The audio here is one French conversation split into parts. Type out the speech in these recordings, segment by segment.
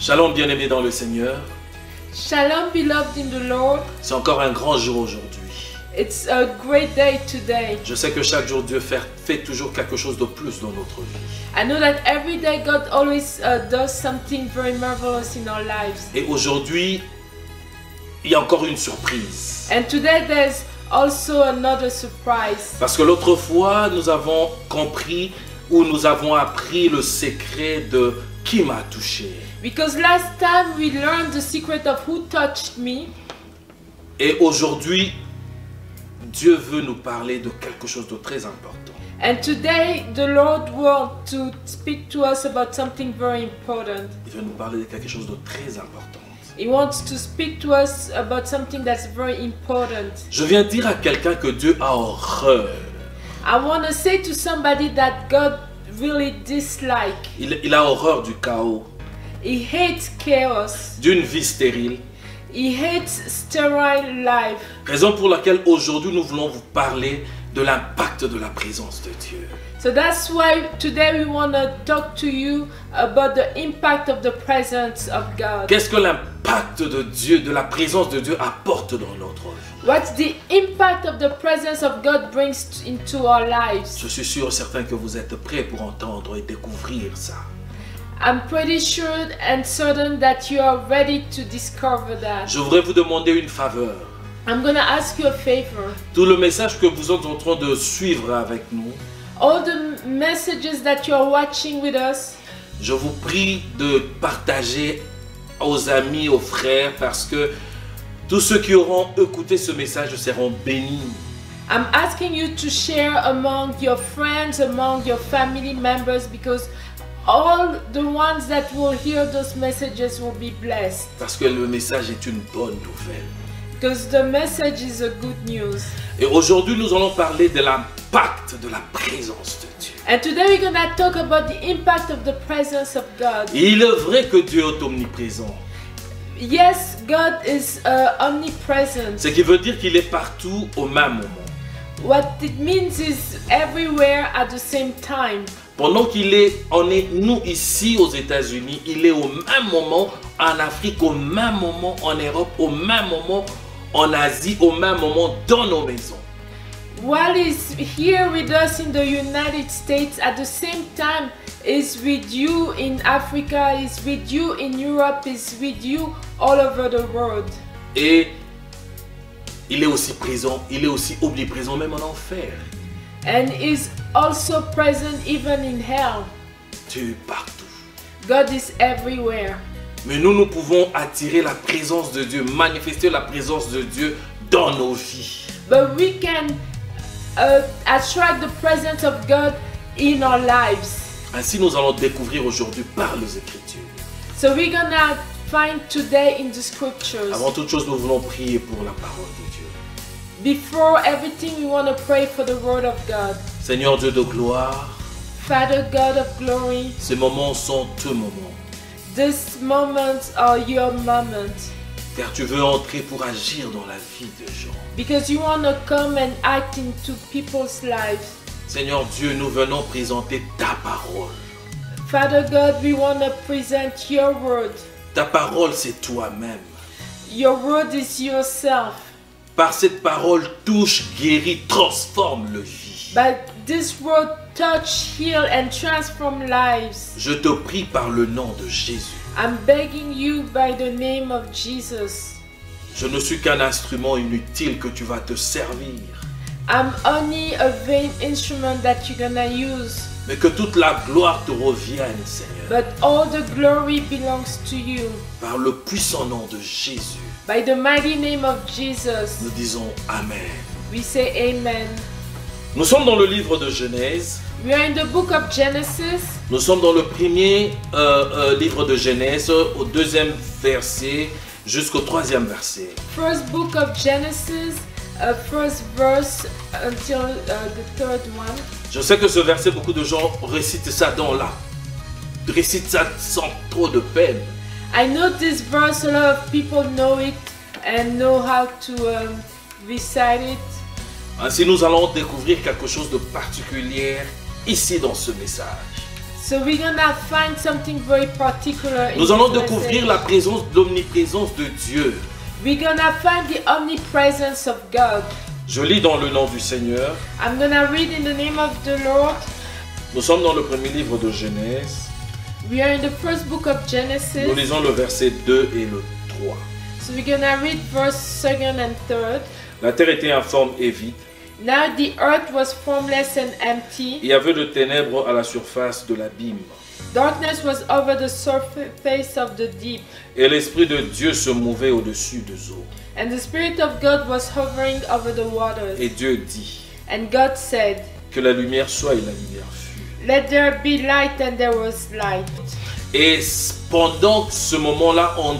Shalom bien-aimés dans le Seigneur. Shalom, beloved in the Lord. C'est encore un grand jour aujourd'hui. It's a great day today. Je sais que chaque jour Dieu fait toujours quelque chose de plus dans notre vie. I know that every day God always does something very marvelous in our lives. Et aujourd'hui, il y a encore une surprise. And today there's also another surprise. Parce que l'autre fois, nous avons compris ou nous avons appris le secret de qui m'a touché. Because last time we learned the secret of who touched me. Et aujourd'hui, Dieu veut nous parler de quelque chose de très important. And today the Lord wants to speak to us about something very important. Il veut nous parler de quelque chose de très important. He wants to speak to us about something that's very important. Je viens dire à quelqu'un que Dieu a horreur. I want to say to somebody that God really dislikes. Il a horreur du chaos, He hates chaos. d'une vie stérile. He hates sterile life. Raison pour laquelle aujourd'hui nous voulons vous parler de l'impact de la présence de Dieu. So that's why today we want to talk to you about the impact of the presence of God. Qu'est-ce que l'impact de Dieu, de la présence de Dieu apporte dans notre vie? What's the impact of the presence of God brings into our lives? Je suis sûr et certain que vous êtes prêts pour entendre et découvrir ça. I'm pretty sure and certain that you are ready to discover that. Je voudrais vous demander une faveur. I'm going to ask you a favor. Tout le message que vous êtes en train de suivre avec nous, All the messages that you are watching with us, je vous prie de partager aux amis, aux frères, parce que tous ceux qui auront écouté ce message seront bénis. I'm asking you to share among your friends, among your family members, because all the ones that will hear those messages will be blessed. Parce que le message est une bonne nouvelle. Because the message is a good news. Et aujourd'hui, nous allons parler de l'impact de la présence de Dieu. And today we're going to talk about the impact of the presence of God. Et il est vrai que Dieu est omniprésent. Yes, God is omnipresent. Ce qui veut dire qu'il est partout au même moment. What it means is everywhere at the same time. Pendant on est nous ici aux États-Unis, il est au même moment en Afrique, au même moment en Europe, au même moment en Asie, au même moment dans nos maisons. While he's here with us in the United States, at the same time is with you in Africa, is with you in Europe, is with you all over the world. Et il est aussi présent, il est aussi omniprésent même en enfer. And is also present even in hell. Dieu est partout. God is everywhere. Mais nous pouvons attirer la présence de Dieu, manifester la présence de Dieu dans nos vies. But we can attract the presence of God in our lives. Ainsi, nous allons découvrir aujourd'hui par les Écritures. So we're gonna find today in the scriptures. Avant toute chose, nous voulons prier pour la parole de Dieu. Before everything, we want to pray for the word of God. Seigneur Dieu de gloire, Father God of glory, ces moments sont tes moments. these moments are your moments. Car tu veux entrer pour agir dans la vie des gens. Because you want to come and act into people's lives. Seigneur Dieu, nous venons présenter ta parole. Father God, we want to present your word. Ta parole, c'est toi-même. Your word is yourself. Par cette parole, touche, guérit, transforme le vie. But this word touch, heal, and transform lives. Je te prie par le nom de Jésus. I'm begging you by the name of Jesus. Je ne suis qu'un instrument inutile que tu vas te servir. I'm only a vain instrument that you're gonna use. Mais que toute la gloire te revienne, Seigneur. But all the glory belongs to you. Par le puissant nom de Jésus, By the mighty name of Jesus, nous disons Amen. we say amen. Nous sommes dans le livre de Genèse. We are in the book of Genesis. Nous sommes dans le premier livre de Genèse, au deuxième verset jusqu'au troisième verset. First book of Genesis, first verse until the third one. Je sais que ce verset, beaucoup de gens récitent ça récitent ça sans trop de peine. I know this verse, a lot of people know it and know how to recite it. Ainsi, nous allons découvrir quelque chose de particulier ici dans ce message. So we're gonna find something very particular in Nous allons this découvrir message. la présence, l'omniprésence de Dieu. We're gonna find the omnipresence of God. Je lis dans le nom du Seigneur. I'm gonna read in the name of the Lord. Nous sommes dans le premier livre de Genèse. We are in the first book of Genesis. Nous lisons le verset 2 et le 3. So we're gonna read verse 2nd and 3rd. La terre était informe et vide. Now the earth was formless and empty. Il y avait de ténèbres à la surface de l'abîme. Darkness was over the surface of the deep. Et l'Esprit de Dieu se mouvait au-dessus des eaux. And the Spirit of God was hovering over the waters. Et Dieu dit And God said, que la lumière soit et la lumière fut. let there be light, and there was light. Et pendant ce moment-là, on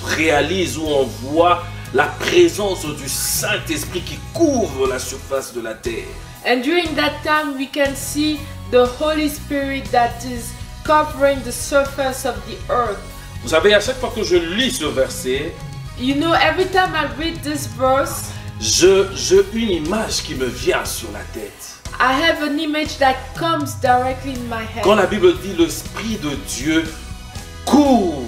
réalise ou on voit la présence du Saint-Esprit qui couvre la surface de la terre. And during that time we can see the Holy Spirit that is covering the surface of the earth. Vous savez, à chaque fois que je lis ce verset, You know, every time I read this verse, j'ai une image qui me vient sur la tête. I have an image that comes directly in my head. Quand la Bible dit l'Esprit de Dieu couvre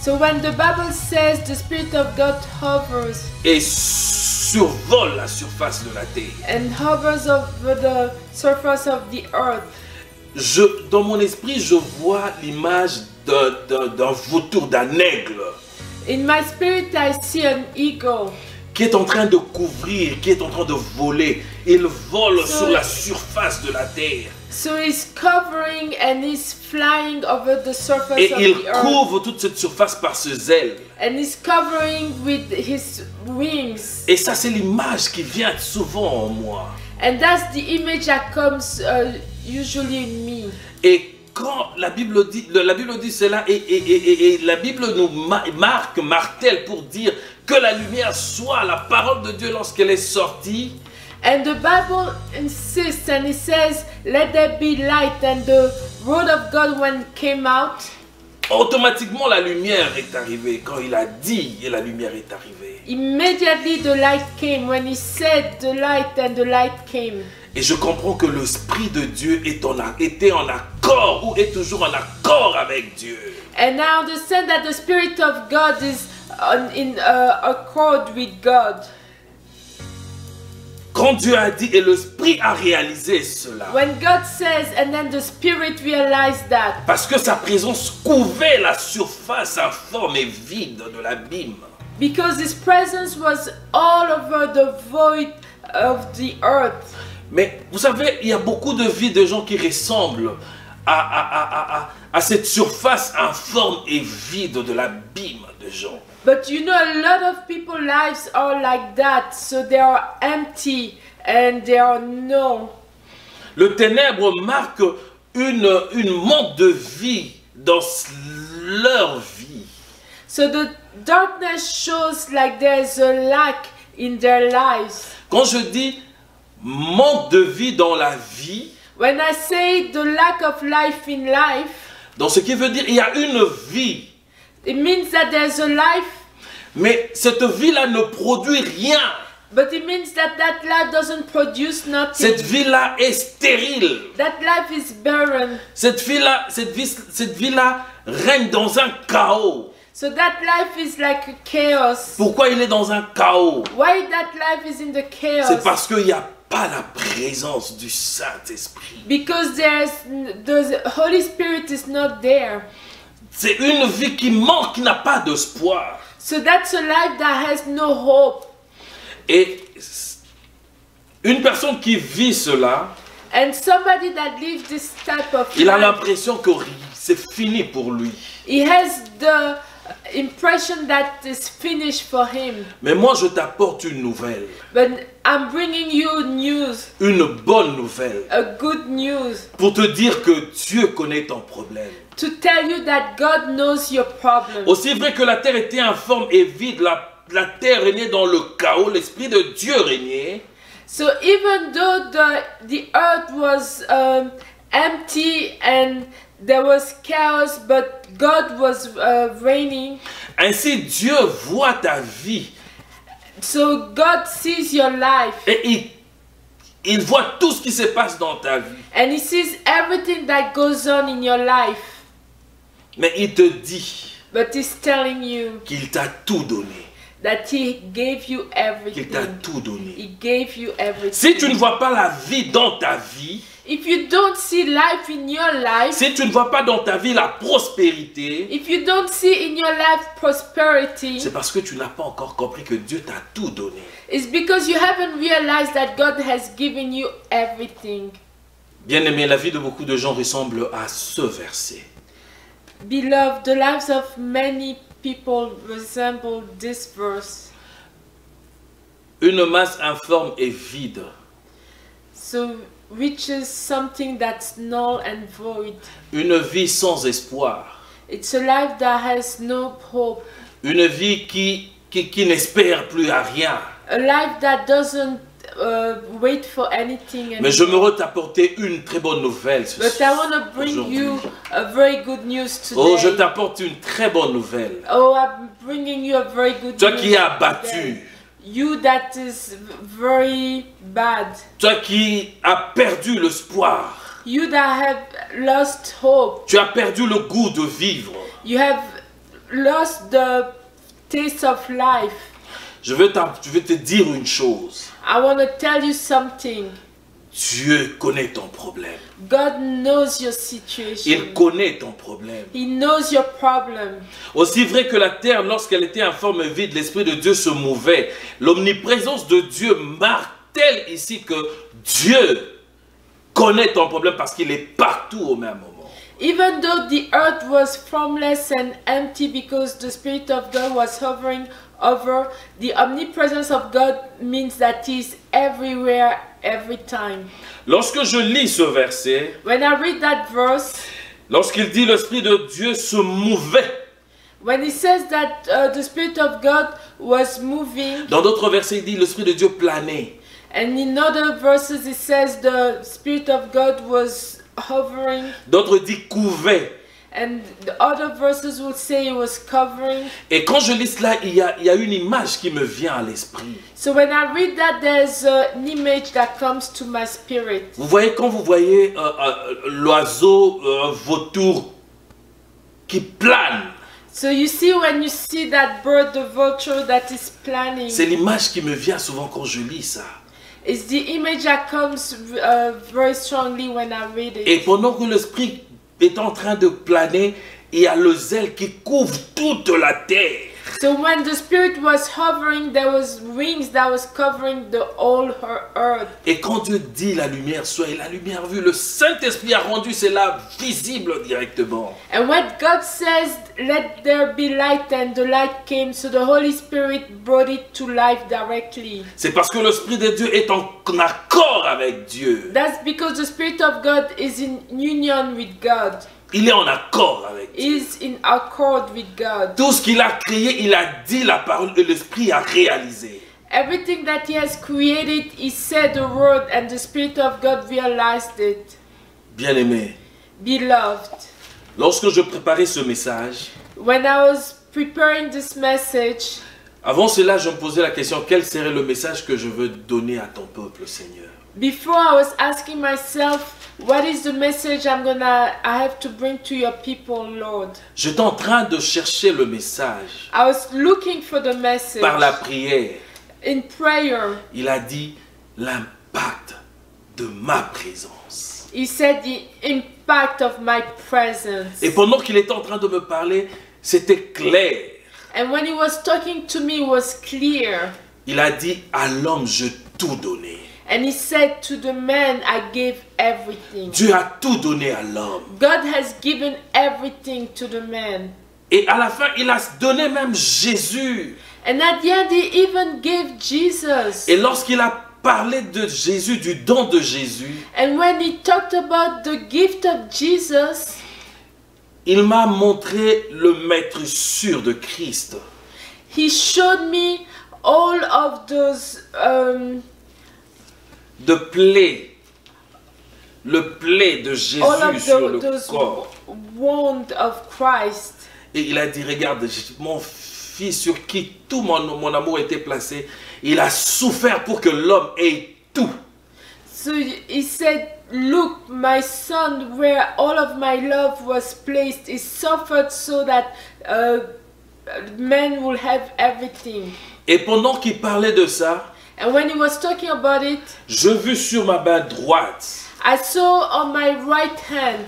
So when the Bible says the Spirit of God hovers et survole la surface de la terre, and hovers over the surface of the earth, dans mon esprit, je vois l'image d'un vautour, d'un aigle in my spirit I see an eagle qui est en train de couvrir, qui est en train de voler. Il vole So- sur la surface de la terre. So he's covering and he's flying over the surface Et of il the earth. couvre toute cette surface par ses ailes. And he's covering with his wings. Et ça, c'est l'image qui vient souvent en moi. And that's the image that comes usually in me. Et quand la Bible dit cela, et la Bible nous martèle pour dire que la lumière soit la parole de Dieu lorsqu'elle est sortie, And the Bible insists and it says, let there be light. And the word of God when it came out, automatiquement la lumière est arrivée. Quand il a dit, et la lumière est arrivée. immediately the light came. When he said the light, and the light came. Et je comprends que l'Esprit de Dieu était en accord ou est toujours en accord avec Dieu. And I understand that the Spirit of God is in accord with God. Quand Dieu a dit et l'Esprit a réalisé cela, When God says, and then the Spirit realized that. parce que sa présence couvait la surface informe et vide de l'abîme. Because His presence was all over the void of the earth. Mais vous savez, il y a beaucoup de vies de gens qui ressemblent à cette surface informe et vide de l'abîme de gens. But you know, a lot of people's lives are like that. So they are empty and they are no. Le ténèbre marque une manque de vie dans leur vie. So the darkness shows like there's a lack in their lives. Quand je dis manque de vie dans la vie, When I say the lack of life in life, dans ce qui veut dire il y a une vie, it means that there's a life, mais cette vie-là ne produit rien. but it means that that life doesn't produce Cette nothing. vie-là est stérile. That life is barren. Cette vie-là règne dans un chaos. So that life is like a chaos. Pourquoi il est dans un chaos? Why that life is in the chaos? C'est parce qu'il n'y a pas la présence du Saint-Esprit. Because the Holy Spirit is not there. C'est une vie qui manque, qui n'a pas d'espoir. So that's a life that has no hope. Et une personne qui vit cela, And somebody that lives this type of il a life, l'impression que c'est fini pour lui. he has the impression that it's finished for him. Mais moi, je t'apporte une nouvelle, But I'm bringing you news, une bonne nouvelle, a good news, pour te dire que Dieu connaît ton problème. to tell you that God knows your problem. Aussi vrai que la terre était informe et vide, la terre régnait dans le chaos, l'Esprit de Dieu régnait. So even though the earth was empty and there was chaos, but God was reigning. Ainsi, Dieu voit ta vie So God sees your life et Il voit tout ce qui se passe dans ta vie. And he sees everything that goes on in your life. Mais il te dit But he's telling you qu'il t'a tout donné. that he gave you Qu'il t'a everything. tout donné. He gave you everything. Si tu ne vois pas la vie dans ta vie, If you don't see life in your life, si tu ne vois pas dans ta vie la prospérité, if you don't see in your life prosperity, c'est parce que tu n'as pas encore compris que Dieu t'a tout donné. it's because you haven't realized that God has given you everything. Bien-aimé, la vie de beaucoup de gens ressemble à ce verset. Beloved, the lives of many people resemble this verse. Une masse informe et vide. So, which is something that's null and void. Une vie sans espoir. It's a life that has no hope. Une vie qui n'espère plus à rien. A life that doesn't wait for anything. Mais je me veux t'apporter une très bonne nouvelle. But I want to bring you a very good news today. Oh, je t'apporte une très bonne nouvelle. Oh, I'm bringing you a very good Toi news. qui es today. abattu. You that is very bad. Toi qui as perdu l'espoir. You that have lost hope. Tu as perdu le goût de vivre. You have lost the taste of life. Je vais te dire une chose. I want to tell you something. Dieu connaît ton problème. God knows your situation. Il connaît ton problème. He knows your problem. Aussi vrai que la terre, lorsqu'elle était en forme vide, l'Esprit de Dieu se mouvait. L'omniprésence de Dieu marque-t-elle ici que Dieu connaît ton problème parce qu'il est partout au même moment. Even though the earth was formless and empty because the Spirit of God was hovering over, the omnipresence of God means that He is everywhere, every time. Lorsque je lis ce verset, When I read that verse, lorsqu'il dit l'Esprit de Dieu se mouvait, when He says that the Spirit of God was moving, dans d'autres versets il dit l'Esprit de Dieu planait. and in other verses it says the Spirit of God was hovering, D'autres disent couvait. and the other verses will say it was covering. Et quand je lis cela, il y a une image qui me vient à l'esprit. So when I read that, there's an image that comes to my spirit. Vous voyez, quand vous voyez l'oiseau vautour qui plane, So you see when you see that bird, the vulture that is planning, c'est l'image qui me vient souvent quand je lis ça. it's the image that comes very strongly when I read it. Et pendant que l'esprit est en train de planer, il y a le zèle qui couvre toute la terre. So when the spirit was hovering, there was wings that was covering the whole earth. Et quand Dieu dit la lumière soit, et la lumière vue, le Saint-Esprit a rendu cela visible directement. And when God says, let there be light, and the light came, so the Holy Spirit brought it to life directly. C'est parce que l'Esprit de Dieu est en accord avec Dieu. That's because the Spirit of God is in union with God. Il est en accord avec Dieu. Is in accord with God. Tout ce qu'il a créé, il a dit la parole et l'Esprit a réalisé. Everything that He has created, He said the word, and the Spirit of God realized it. Bien-aimé, Beloved, lorsque je préparais ce message, when I was preparing this message, avant cela, je me posais la question, quel serait le message que je veux donner à ton peuple, Seigneur? before I was asking myself, what is the message I have to bring to your people, Lord? J'étais en train de chercher le message I was looking for the message. par la prière. In prayer, Il a dit l'impact de ma présence. He said the impact of my presence. Et pendant qu'il était en train de me parler, c'était clair. And when He was talking to me, it was clear. Il a dit à l'homme, je tout donné. And He said to the man, I gave everything. Dieu a tout donné à l'homme. God has given everything to the man. Et à la fin, il a donné même Jésus. And at the end, He even gave Jesus. Et lorsqu'il a parlé de Jésus, du don de Jésus, And when He talked about the gift of Jesus, il m'a montré le maître sûr de Christ. He showed me all of those De plaie, le plaie de Jésus all of sur le those corps. wounds of Christ. Et il a dit, regarde, mon fils sur qui tout mon amour était placé, il a souffert pour que l'homme ait tout. So he said, look, my son, where all of my love was placed, he suffered so that men will have everything. Et pendant qu'il parlait de ça, And when he was talking about it, je vis sur ma main droite, I saw on my right hand,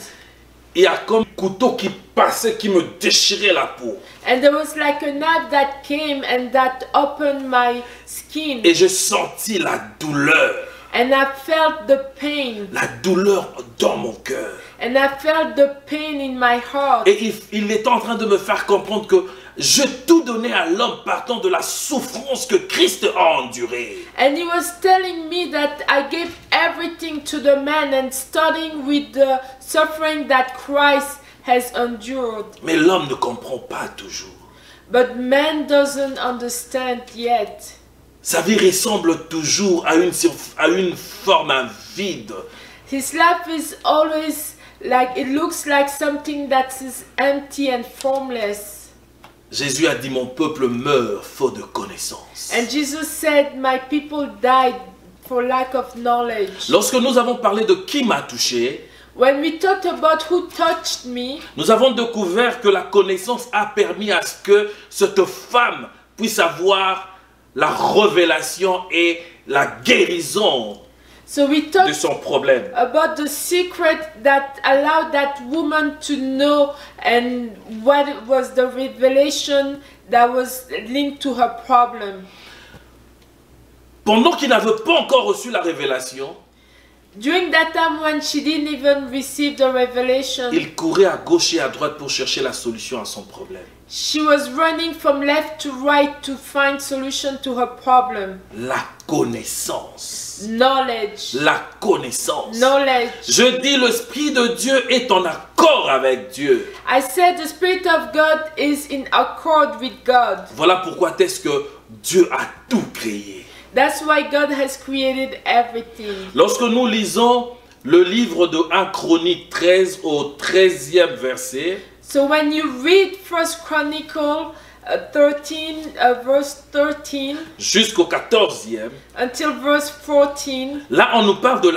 il y a comme un couteau qui passait, qui me déchirait la peau. and there was like a knife that came and that opened my skin. Et j'ai senti la douleur. And I felt the pain. La douleur dans mon cœur. And I felt the pain in my heart. Et il est en train de me faire comprendre que je tout donnais à l'homme partant de la souffrance que Christ a endurée. And he was telling me that I gave everything to the man, and starting with the suffering that Christ has endured. Mais l'homme ne comprend pas toujours. But man doesn't understand yet. Sa vie ressemble toujours à une forme, un vide. His life is always like, it looks like something that is empty and formless. Jésus a dit, mon peuple meurt faute de connaissance. And Jesus said, my people died for lack of knowledge. Lorsque nous avons parlé de qui m'a touché, When we talked about who touched me, nous avons découvert que la connaissance a permis à ce que cette femme puisse avoir la révélation et la guérison so we de talked son problème. about the secret that allowed that woman to know and what was the revelation that was linked to her problem. Pendant qu'il n'avait pas encore reçu la révélation, During that time when she didn't even receive the revelation, il courait à gauche et à droite pour chercher la solution à son problème. she was running from left to right to find solution to her problem. La connaissance. Knowledge. La connaissance. Knowledge. Je dis, l'Esprit de Dieu est en accord avec Dieu. I said the Spirit of God is in accord with God. Voilà pourquoi est-ce que Dieu a tout créé. That's why God has created everything. Lorsque nous lisons le livre de 1 Chronique 13 au 13e verset, So when you read 1 Chronicle 13, verse 13 jusqu'au 14e, until verse 14, là on nous parle de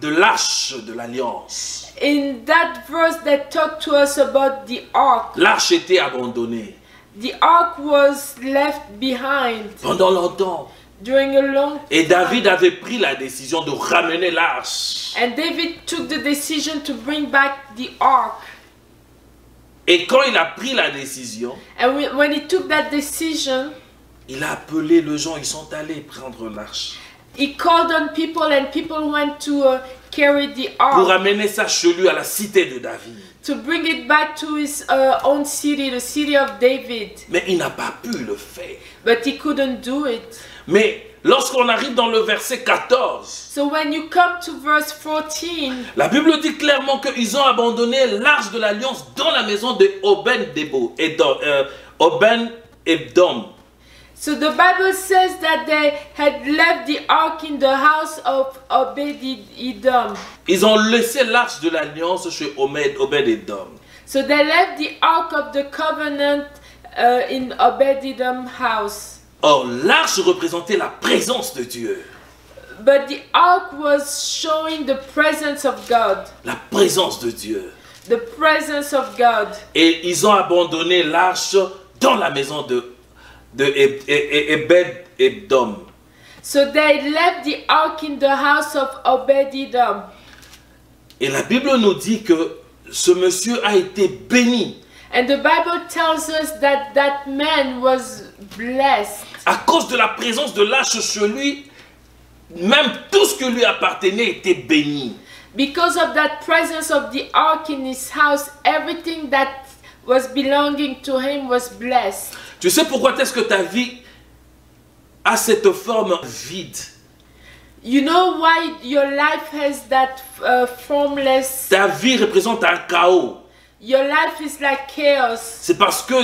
l'arche de l'alliance. in that verse that talk to us about the ark, L'arche était abandonnée the ark was left behind pendant longtemps. during a long Et time. David avait pris la décision de ramener l'arche. And David took the decision to bring back the ark. Et quand il a pris la décision, And when he took that decision, il a appelé les gens, ils sont allés prendre l'arche he called on people, and people went to carry the pour ark, amener ça chez lui à la cité de David. to bring it back to his own city, the city of David. Mais il n'a pas pu le faire. But he couldn't do it. Mais lorsqu'on arrive dans le verset 14, So when you come to verse 14, la Bible dit clairement qu'ils ont abandonné l'arche de l'alliance dans la maison de Obed-Edom. so the Bible says that they had left the ark in the house of Obed-Edom. Ils ont laissé l'arche de l'alliance chez Obed-Edom. So they left the ark of the covenant in Obed-Edom house. Or, l'arche représentait la présence de Dieu. But the ark was showing the presence of God. La présence de Dieu. The presence of God. Et ils ont abandonné l'arche dans la maison de Obed-Edom. So they left the ark in the house of Obed-Edom. Et la Bible nous dit que ce monsieur a été béni And the Bible tells us that that man was blessed. à cause de la présence de l'arche chez lui. Même tout ce que lui appartenait était béni. Because of that presence of the ark in his house, everything that was belonging to him was blessed. Tu sais pourquoi est-ce que ta vie a cette forme vide? You know why your life has that formless? Ta vie représente un chaos. Your life is like chaos. C'est parce que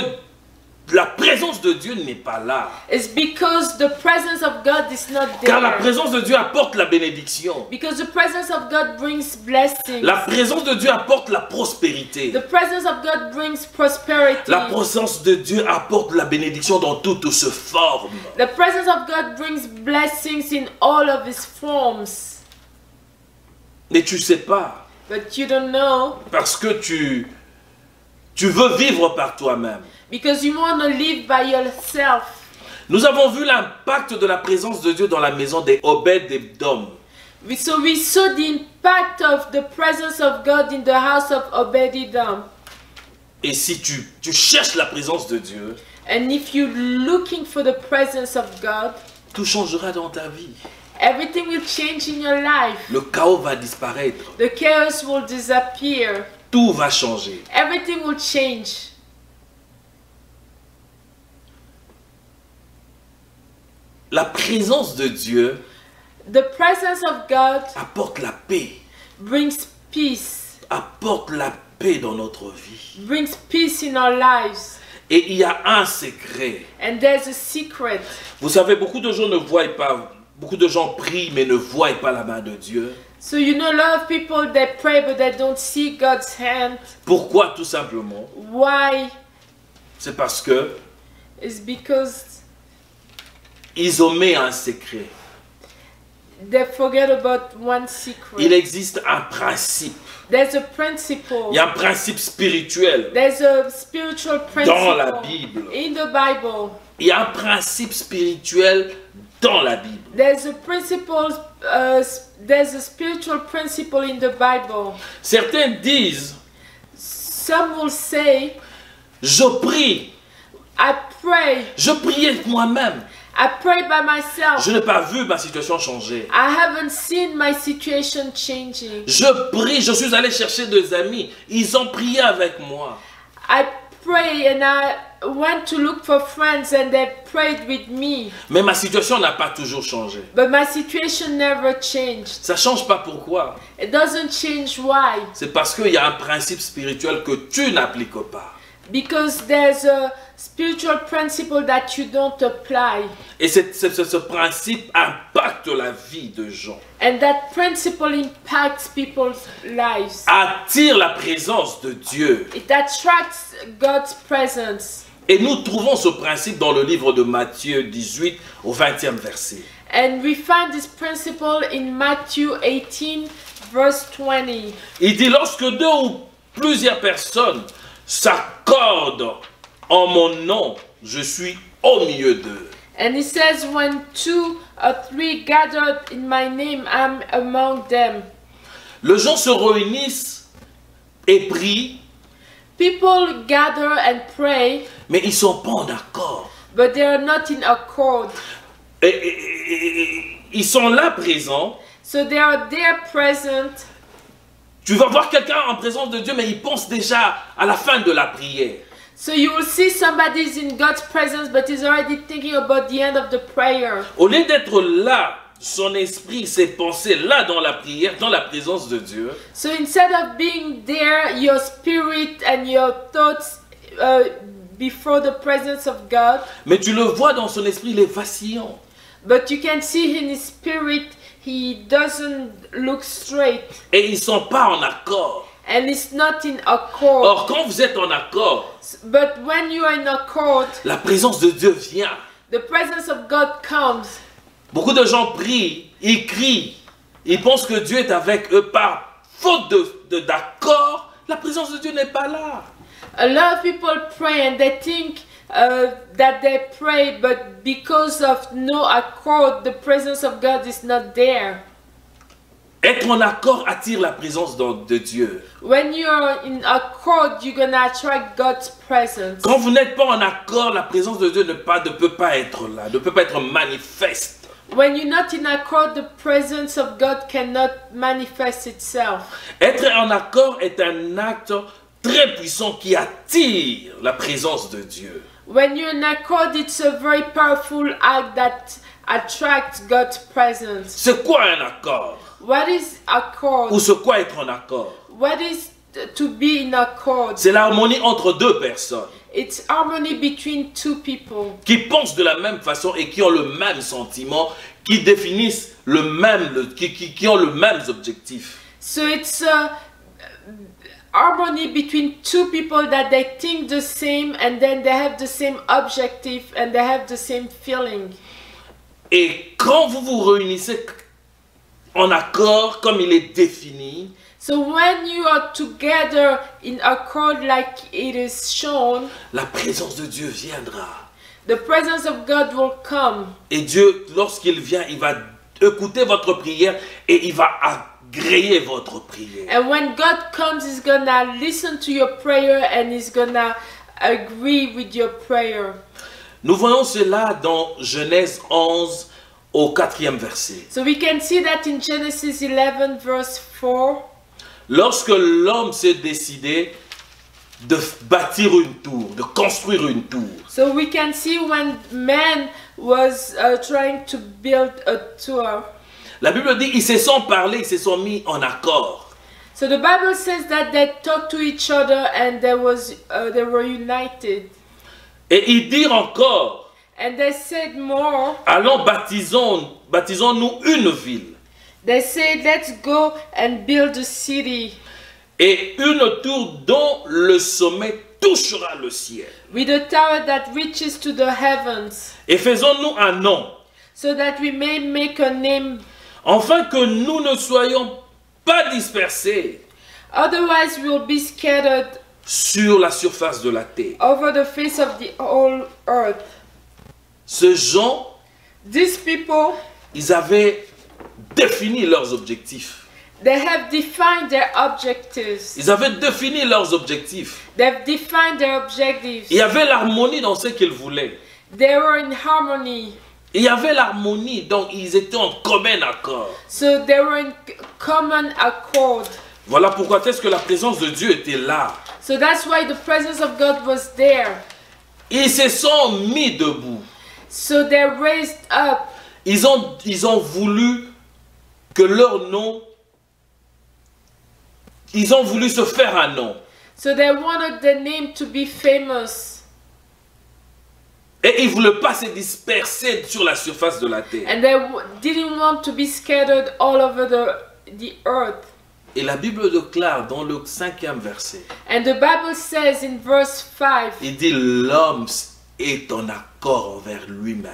la présence de Dieu n'est pas là. It's because the presence of God is not Car la there. présence de Dieu apporte la bénédiction. Because the presence of God brings blessings. La présence de Dieu apporte la prospérité. The presence of God brings prosperity. La présence de Dieu apporte la bénédiction dans toutes ses formes. The presence of God brings blessings in all of his forms. Mais tu ne sais pas. But you don't know Parce que tu veux vivre par toi-même. because you want to live by yourself. Nous avons vu l'impact de la présence de Dieu dans la maison des Obed-Edom. So we saw the impact of the presence of God in the house of Obed-Edom. Et si tu cherches la présence de Dieu, And if you're looking for the presence of God, tout changera dans ta vie. everything will change in your life. Le chaos va disparaître. The chaos will disappear. Tout va changer. Everything will change. La présence de Dieu The presence of God apporte la paix. brings peace. Apporte la paix dans notre vie. Brings peace in our lives. Et il y a un secret. And there's a secret. Vous savez, beaucoup de gens ne voient pas, beaucoup de gens prient mais ne voient pas la main de Dieu. So you know a lot of people that pray but they don't see God's hand. Pourquoi? Tout simplement. Why? C'est parce que It's because ils omettent un secret. they forget about one secret. Il existe un principe. There's a principle. Il y a un principe spirituel There's a spiritual dans la principle Bible. in the Bible. Il y a un principe spirituel dans la Bible. There's a principle. There's a spiritual principle in the Bible. Certains disent, Some will say, je prie, I pray. je priais moi-même. I pray by myself. Je n'ai pas vu ma situation changer. I haven't seen my situation changing. Je prie, je suis allé chercher des amis. Ils ont prié avec moi. I pray and I went to look for friends and they prayed with me. Mais ma situation n'a pas toujours changé. But my situation never changed. Ça ne change pas pourquoi. It doesn't change why. C'est parce qu'il y a un principe spirituel que tu n'appliques pas. Because there's a spiritual principle that you don't apply. Et ce principe impacte la vie de gens. And that principle impacts people's lives. Attire la présence de Dieu. It attracts God's presence. Et nous trouvons ce principe dans le livre de Matthieu 18 au 20e verset. And we find this principle in Matthew 18 verse 20. Il dit, lorsque deux ou plusieurs personnes s'accordent en mon nom, je suis au milieu d'eux. And he says, when 2 or 3 gathered in my name, I'm among them. Les gens se réunissent et prient, People gather and pray, mais ils ne sont pas en accord. but they are not in accord. Et ils sont là présents. So they are there present. Tu vas voir quelqu'un en présence de Dieu, mais il pense déjà à la fin de la prière. So you will see somebody's in God's presence, but he's already thinking about the end of the prayer. Au lieu d'être là, son esprit, ses pensées, là dans la prière, dans la présence de Dieu, So instead of being there, your spirit and your thoughts before the presence of God, mais tu le vois dans son esprit, il est vacillant. but you can see in his spirit, he doesn't look straight. Et ils ne sont pas en accord. And it's not in accord. Or, quand vous êtes en accord, But when you are in accord, la présence de Dieu vient. the presence of God comes. Beaucoup de gens prient, ils crient, ils pensent que Dieu est avec eux par faute d'accord. La présence de Dieu n'est pas là. A lot of people pray and they think that they pray, but because of no accord, the presence of God is not there. Être en accord attire la présence de Dieu. When you're in accord, you're gonna attract God's presence. Quand vous n'êtes pas en accord, la présence de Dieu ne peut pas être là, ne peut pas être manifeste. When you're not in accord, the presence of God cannot manifest itself. Être en accord est un acte très puissant qui attire la présence de Dieu. When you're in accord, it's a very powerful act that attracts God's presence. C'est quoi un accord? What is accord? Ou c'est quoi être en accord? What is to be in accord? C'est l'harmonie entre deux personnes It's harmony between two people qui pensent de la même façon et qui ont le même sentiment, qui définissent le même, qui ont le même objectif. So it's harmony between two people that they think the same and then they have the same objective and they have the same feeling. Et quand vous vous réunissez, en accord comme il est défini, So when you are together in accord like it is shown, la présence de Dieu viendra. the presence of God will come. Et Dieu, lorsqu'il vient, il va écouter votre prière et il va agréer votre prière. And when God comes, He's gonna listen to your prayer and He's gonna agree with your prayer. Nous voyons cela dans Genèse 11 au 4e verset. So we can see that in Genesis 11 verse 4. Lorsque l'homme s'est décidé de bâtir une tour, de construire une tour, So we can see when man was trying to build a tower. la Bible dit ils se sont parlé, ils se sont mis en accord. So the Bible says that they talked to each other and they were united. Et ils dirent encore, And they said more. allons baptisons-nous une ville They said, let's go and build a city et une tour dont le sommet touchera le ciel. with a tower that reaches to the heavens, Et faisons-nous un nom, so that we may make a name. afin que nous ne soyons pas dispersés Otherwise, we'll be scattered sur la surface de la terre. over the face of the whole earth. Ces gens, These people, ils avaient défini leurs objectifs. they have defined their objectives. Ils avaient défini leurs objectifs. They've defined their objectives. Il y avait l'harmonie dans ce qu'ils voulaient. They were in harmony. Il y avait l'harmonie, donc ils étaient en commun accord. So they were in common accord. Voilà pourquoi est-ce que la présence de Dieu était là. So that's why the presence of God was there. Ils se sont mis debout. So they raised up. Ils ont voulu que leur nom, ils ont voulu se faire un nom. So they wanted the name to be famous. Et ils ne voulaient pas se disperser sur la surface de la terre. And they didn't want to be scattered all over the earth. Et la Bible déclare dans le 5e verset, And the Bible says in verse 5, il dit l'homme est en accord envers lui-même.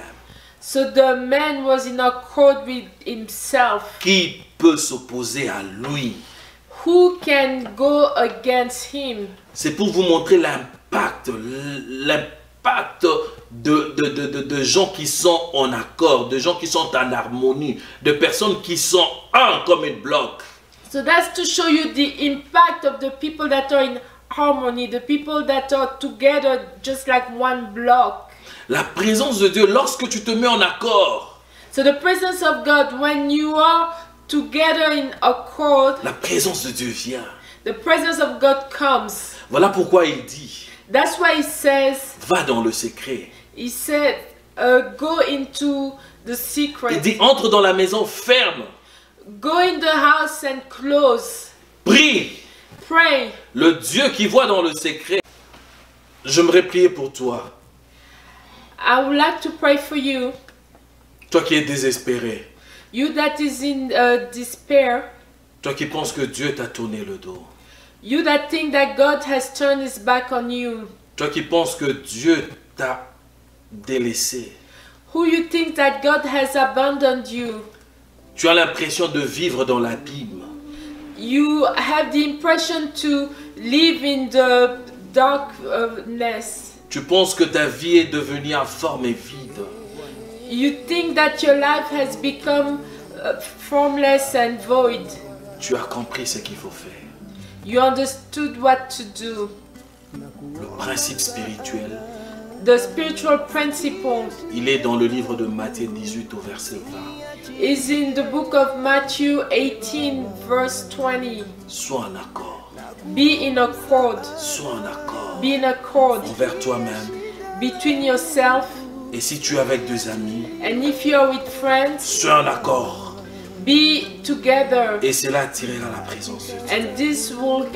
so the man was in accord with himself. Qui peut s'opposer à lui? Who can go against him? C'est pour vous montrer l'impact de gens qui sont en accord, de gens qui sont en harmonie, de personnes qui sont un comme un bloc. So that's to show you the impact of the people that are in harmony, the people that are together just like one block. La présence de Dieu, lorsque tu te mets en accord, So the presence of God, when you are together in accord, la présence de Dieu vient. the presence of God comes. Voilà pourquoi il dit, That's why he says, va dans le secret. he said, go into the Il secret. dit, entre dans la maison ferme, Go in the house and close. prie. Pray. Le Dieu qui voit dans le secret. J'aimerais prier pour toi. I would like to pray for you. Toi qui es désespéré. You that is in despair. Toi qui penses que Dieu t'a tourné le dos. You that think that God has turned his back on you. Toi qui penses que Dieu t'a délaissé. Who you think that God has abandoned you. Tu as l'impression de vivre dans l'abîme. You have the impression to live in the darkness. Tu penses que ta vie est devenue informe et vide. You think that your life has become formless and void. Tu as compris ce qu'il faut faire. You understood what to do. Le principe spirituel, The spiritual principle il est dans le livre de Matthieu 18 au verset 20. is in the book of Matthew 18 verse 20. Sois en accord. Be in accord. Sois en accord. Be in accord Envers toi-même. between yourself, Et si tu es avec deux amis, and if you are with friends, sois en accord. be together. Et cela attirera la présence de Dieu. And this will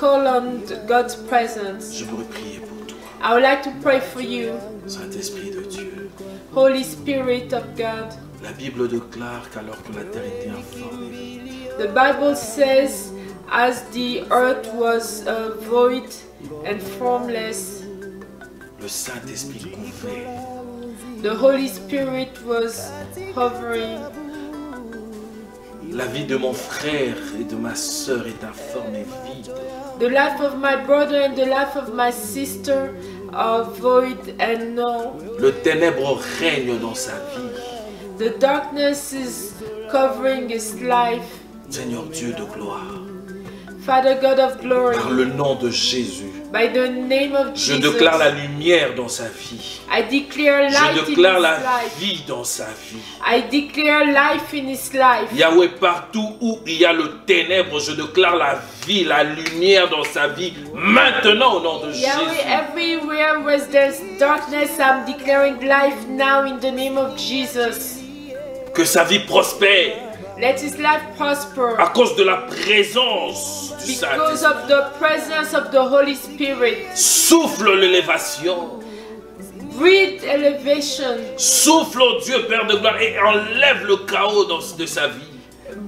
call on God's presence. Je voudrais prier pour toi. I would like to pray for you, Saint-Esprit de Dieu. Holy Spirit of God. La Bible déclare qu'alors que la terre était informe et vide, The Bible says, as the earth was void and formless, le Saint-Esprit couvrait. the Holy Spirit was hovering. La vie de mon frère et de ma soeur est informe et vide. The life of my brother and the life of my sister are void and null. Le ténèbre règne dans sa vie. The darkness is covering his life. Seigneur Dieu de gloire, Father God of glory, par le nom de Jésus, by the name of je Jesus, déclare la lumière dans sa vie. I declare light Je déclare in la his life. vie dans sa vie. I declare life in his life. Yahweh, partout où il y a le ténèbre, je déclare la vie, la lumière dans sa vie, maintenant au nom de Yahweh, Jésus. everywhere where there's darkness, I'm declaring life now in the name of Jesus. Que sa vie prospère Let his life prosper à cause de la présence du because Saint-Esprit. of the presence of the Holy Spirit. Souffle l'élévation. Breathe elevation. Souffle, oh Dieu, Père de gloire, et enlève le chaos de sa vie.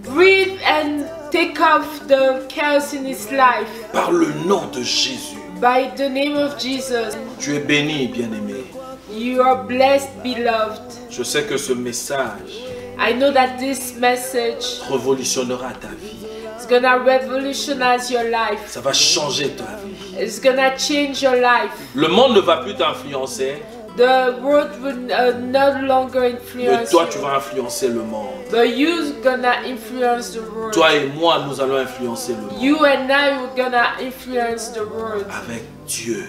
Breathe and take off the chaos in his life. Par le nom de Jésus. By the name of Jesus. Tu es béni, bien-aimé. You are blessed, beloved. Je sais que ce message I know that this message révolutionnera ta vie. is gonna revolutionize your life. Ça va changer ta vie. It's gonna change your life. Le monde ne va plus t'influencer, The world will no longer mais influence toi, tu you. vas influencer le monde. But you're gonna influence the world. Toi et moi, nous allons influencer le monde You and I are gonna influence the world avec Dieu,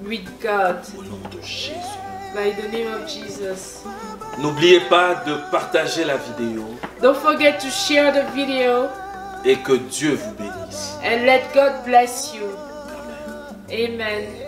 with God. au nom de Jésus. By the name of Jesus. N'oubliez pas de partager la vidéo Don't forget to share the video et que Dieu vous bénisse. and let God bless you. Amen. Amen.